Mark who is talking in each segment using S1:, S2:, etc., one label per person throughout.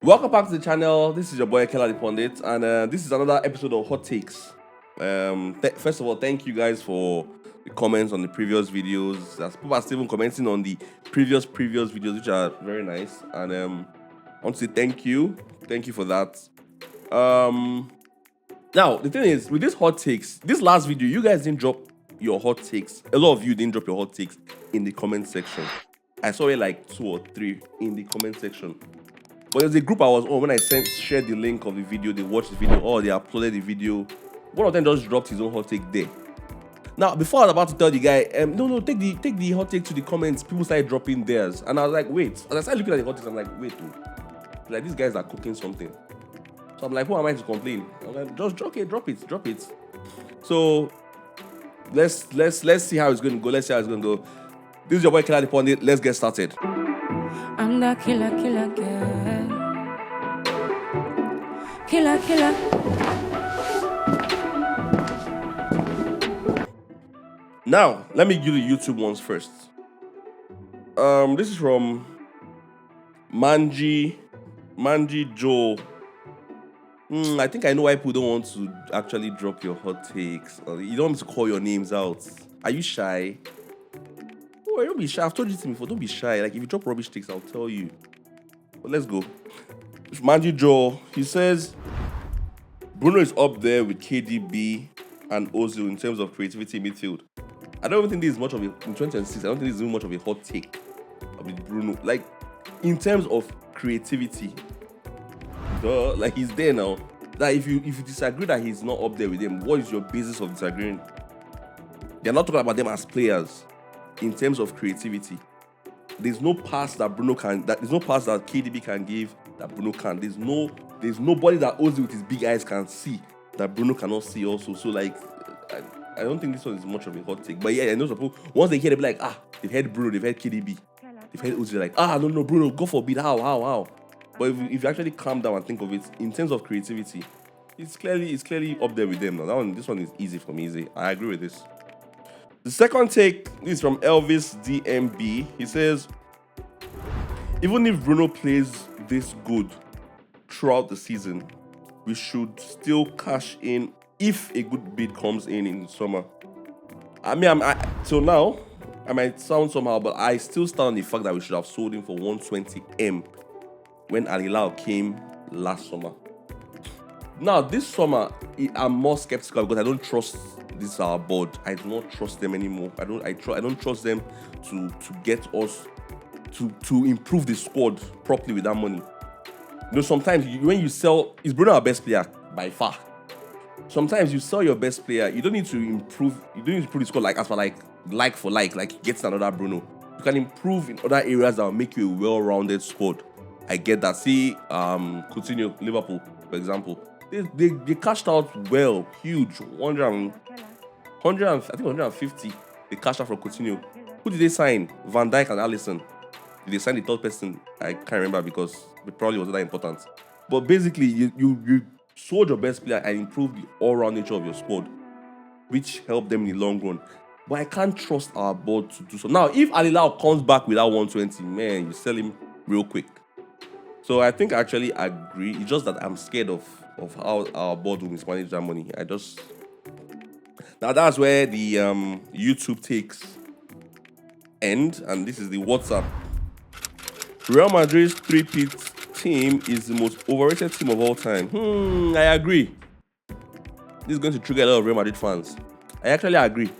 S1: Welcome back to the channel. This is your boy Kela the Pundit, and this is another episode of Hot Takes. First of all, thank you guys for the comments on the previous videos. As people are still even commenting on the previous videos, which are very nice. And I want to say thank you for that. Now the thing is, with this hot takes, this last video, you guys didn't drop your hot takes. A lot of you didn't drop your hot takes in the comment section. I saw it like 2 or 3 in the comment section. But there's a group I was on when I shared the link of the video, they watched the video, or they uploaded the video. One of them just dropped his own hot take there. Now, before I was about to tell the guy, no, take the hot take to the comments, people started dropping theirs. And I was like, wait. As I started looking at the hot takes, I'm like, wait, like these guys are cooking something. So I'm like, who am I to complain? I'm like, just drop it. So let's see how it's going to go. This is your boy Kela the Pundit. Let's get started.
S2: I'm the killer girl. Killer.
S1: Now, let me give the YouTube ones first. This is from Manji Joe. I think I know why people don't want to actually drop your hot takes. You don't want me to call your names out. Are you shy? Oh, don't be shy. I've told you this before. Don't be shy. Like, if you drop rubbish takes, I'll tell you. But let's go. Manji Joe, he says Bruno is up there with KDB and Ozil in terms of creativity in midfield. I don't even think this is much of a in 2026. I don't think this is even much of a hot take with Bruno. Like, in terms of creativity, like he's there now. That if you disagree that he's not up there with them, what is your basis of disagreeing? They're not talking about them as players. In terms of creativity, there's no pass that Bruno can. There's no pass that KDB can give that Bruno can. There's nobody that Ozil with his big eyes can see that Bruno cannot see also. So like, I don't think this one is much of a hot take. But yeah, I know some people, once they hear it, they'll be like, they've heard Bruno, they've heard KDB, they've heard Ozil, like, no, Bruno, go forbid, how? But if you actually calm down and think of it in terms of creativity, it's clearly up there with them now. This one is easy for me. Easy. I agree with this. The second take is from Elvis DMB. He says, even if Bruno plays this good throughout the season, we should still cash in if a good bid comes in summer. I mean, till now, I might sound somehow, but I still stand on the fact that we should have sold him for 120M when Al Hilal came last summer. Now, this summer, I'm more skeptical because I don't trust this our board. I do not trust them anymore. I don't trust them to get us to improve the squad properly with that money. You know, sometimes when you sell, is Bruno our best player by far? Sometimes you sell your best player, you don't need to improve. You don't need to improve the squad like as for like for like getting another Bruno. You can improve in other areas that will make you a well-rounded squad. I get that. See, Coutinho, Liverpool, for example. They cashed out well, huge, 150. They cashed out from Coutinho. Who did they sign? Van Dijk and Alisson. Did they sign the third person? I can't remember because it probably wasn't that important. But basically, you sold your best player and improved the all-round nature of your squad, which helped them in the long run. But I can't trust our board to do so. Now, if Al Hilal comes back without 120, man, you sell him real quick. So I think I actually agree. It's just that I'm scared of how our board will mismanage that money. Now that's where the YouTube takes end, and this is the WhatsApp. Real Madrid's three-peat team is the most overrated team of all time. I agree. This is going to trigger a lot of Real Madrid fans. I actually agree.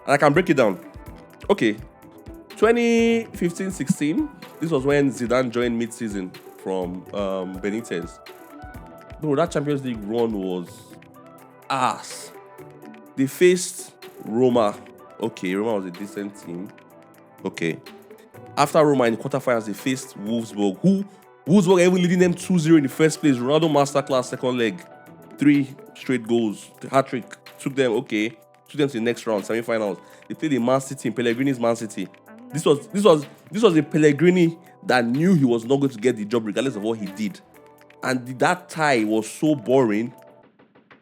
S1: And I can break it down. Okay. 2015-16, this was when Zidane joined mid-season from Benitez. Bro, that Champions League run was ass. They faced Roma. Okay, Roma was a decent team. Okay. After Roma in the quarterfinals, they faced Wolfsburg. Wolfsburg even leading them 2-0 in the first place. Ronaldo masterclass, second leg. 3 straight goals. Hat-trick. Took them to the next round, semi-finals. They played the Man City, in Pellegrini's Man City. This was a Pellegrini that knew he was not going to get the job regardless of what he did. And that tie was so boring.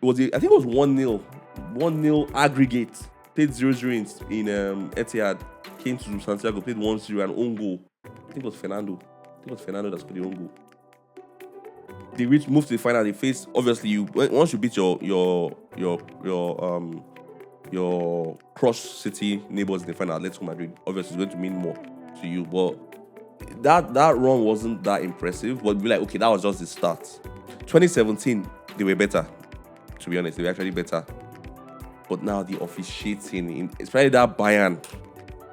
S1: I think it was 1-0 aggregate. Played 0-0 in Etihad. Came to Santiago, played 1-0 and own goal. I think it was Fernando that scored the own goal. they move to the final. They face, obviously, once you beat your cross city neighbors in the final, Atletico Madrid, obviously it's going to mean more to you. But that run wasn't that impressive. But be like, okay, that was just the start. 2017, they were better. To be honest, they were actually better. But now the officiating, especially that Bayern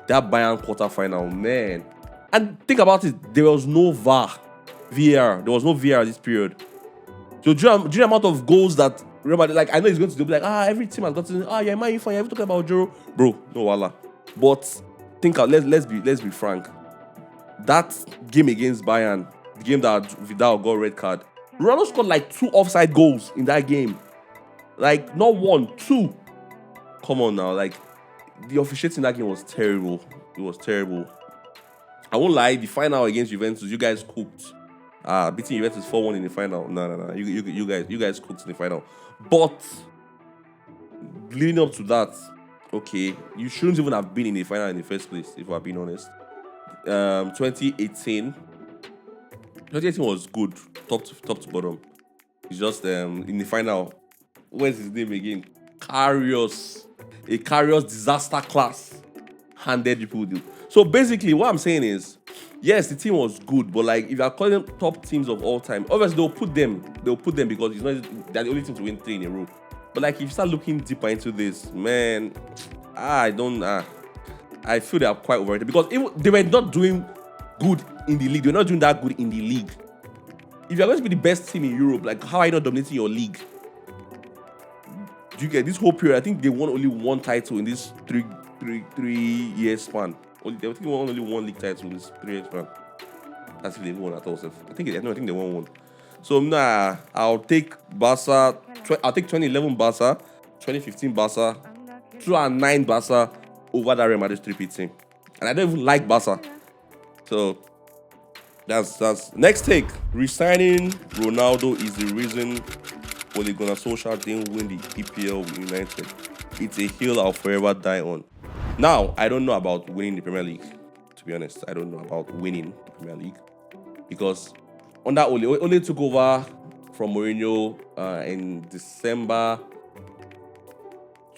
S1: quarterfinal, man. And think about it, there was no VAR. There was no VR this period. So do you know the amount of goals that Real Madrid, like, I know he's going to be like, every team has gotten, yeah, man, you fine, you talking about Juro, bro, no wala. But think out, let's be frank. That game against Bayern, the game that Vidal got red card, Ronaldo scored like 2 offside goals in that game. Like, not 1, 2. Come on now, like, the officiating in that game was terrible. It was terrible. I won't lie, the final against Juventus, you guys cooked. Beating Juventus 4-1 in the final. No. You guys cooked in the final. But leading up to that, okay, you shouldn't even have been in the final in the first place, if we're being honest. 2018 was good, top to bottom. It's just in the final. Where's his name again? Karius. A Karius disaster class handed people deal. So basically, what I'm saying is, yes, the team was good, but like, if you're calling them top teams of all time, obviously they'll put them because it's not, they're the only team to win 3 in a row. But like, if you start looking deeper into this, man, I feel they are quite overrated because they were not doing good in the league. They were not doing that good in the league. If you're going to be the best team in Europe, like, how are you not dominating your league? Do you get this whole period? I think they won only 1 title in this 3-year span. They won only 1 league title in this 3-year span. That's if they won at all. I think they won 1. So I'll take Barca. I'll take 2011 Barca, 2015 Barca, 2009 Barca over that Real Madrid 3P team. And I don't even like Barca. So that's next take. Resigning Ronaldo is the reason Ole Gunnar Solskjaer didn't win the EPL with United. It's a hill I'll forever die on. Now, I don't know about winning the Premier League. To be honest, I don't know about winning the Premier League. Because under Ole took over from Mourinho in December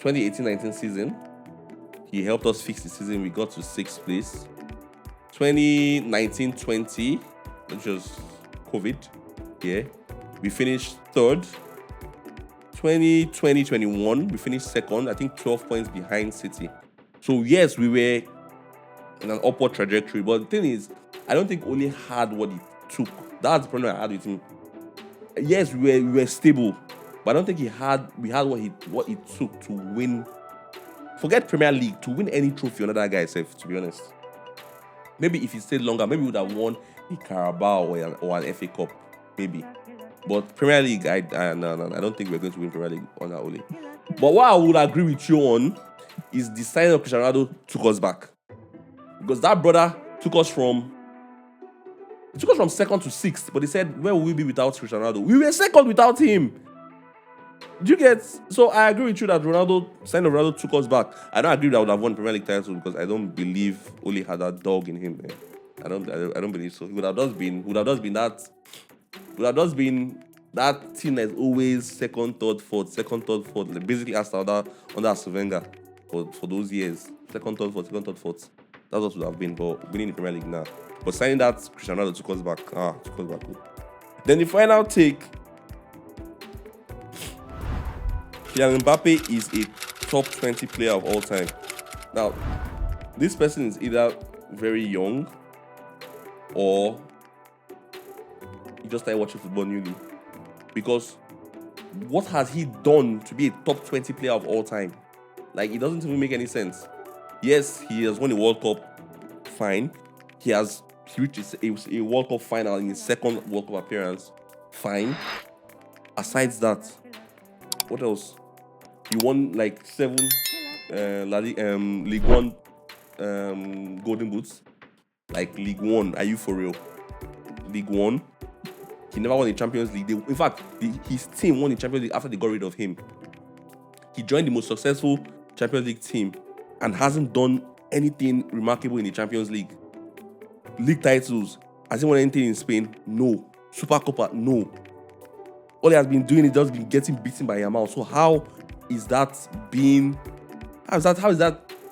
S1: 2018-19 season. He helped us fix the season. We got to 6th place. 2019-20, which was COVID. Yeah. We finished 3rd. 2020-21, we finished 2nd. I think 12 points behind City. So yes, we were in an upward trajectory. But the thing is, I don't think Ole had what it took. That's the problem I had with him. Yes, we were stable, but I don't think we had what it took to win. Forget Premier League, to win any trophy under that guy's self, to be honest. Maybe if he stayed longer, maybe we would have won a Carabao or an FA Cup, maybe. But Premier League, I don't think we're going to win Premier League under Ole. But what I would agree with you on is the signing of Cristiano Ronaldo took us back. Because that brother took us from 2nd to 6th, but they said, where will we be without Cristiano Ronaldo? We were 2nd without him. Do you get? So I agree with you that signing of Ronaldo took us back. I don't agree that I would have won Premier League title because I don't believe Ole had that dog in him. Man. I don't believe so. He would have just been that team that's always 2nd, 3rd, 4th. Like basically Arsenal under Wenger for those years. 2nd, 3rd, 4th. That's what would have been. But winning the Premier League now. But signing that Cristiano Ronaldo took us back. Good. Then the final take. Mbappe is a top 20 player of all time. Now, this person is either very young or he just started watching football newly. Because what has he done to be a top 20 player of all time? Like, it doesn't even make any sense. Yes, he has won a World Cup. Fine. He reached a World Cup final in his 2nd World Cup appearance. Fine. Aside that, what else? He won like 7 League One Golden Boots. Like League One, are you for real? League One. He never won the Champions League. In fact, his team won the Champions League after they got rid of him. He joined the most successful Champions League team and hasn't done anything remarkable in the Champions League. League titles. Has he won anything in Spain? No. Super Copa? No. All he has been doing is just been getting beaten by Yamal. So how is that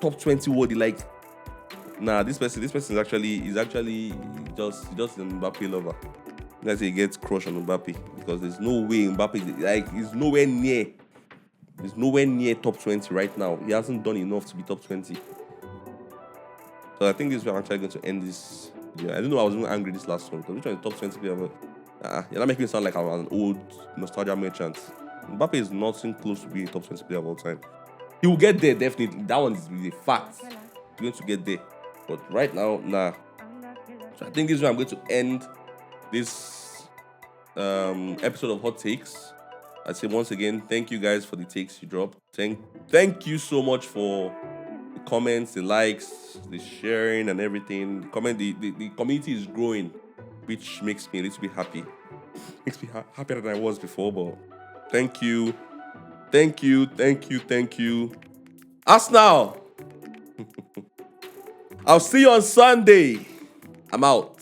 S1: top 20 worthy? Like, nah, this person is actually just an Mbappe lover. Let's say he gets crushed on Mbappe because there's no way Mbappe he's nowhere near top 20 right now. He hasn't done enough to be top 20. So I think this is where I'm actually going to end this video. I don't know, I was even angry this last one because which one is top 20 player? You're not making me sound like I'm an old nostalgia merchant. Mbappe is nothing close to being a top 20 player of all time. He will get there, definitely. That one is a fact. He's going to get there. But right now, nah. So I think this is where I'm going to end this episode of Hot Takes. I say once again, thank you guys for the takes you dropped. Thank you so much for the comments, the likes, the sharing, and everything. The community is growing, which makes me a little bit happy. Makes me happier than I was before. But thank you. Arsenal. I'll see you on Sunday. I'm out.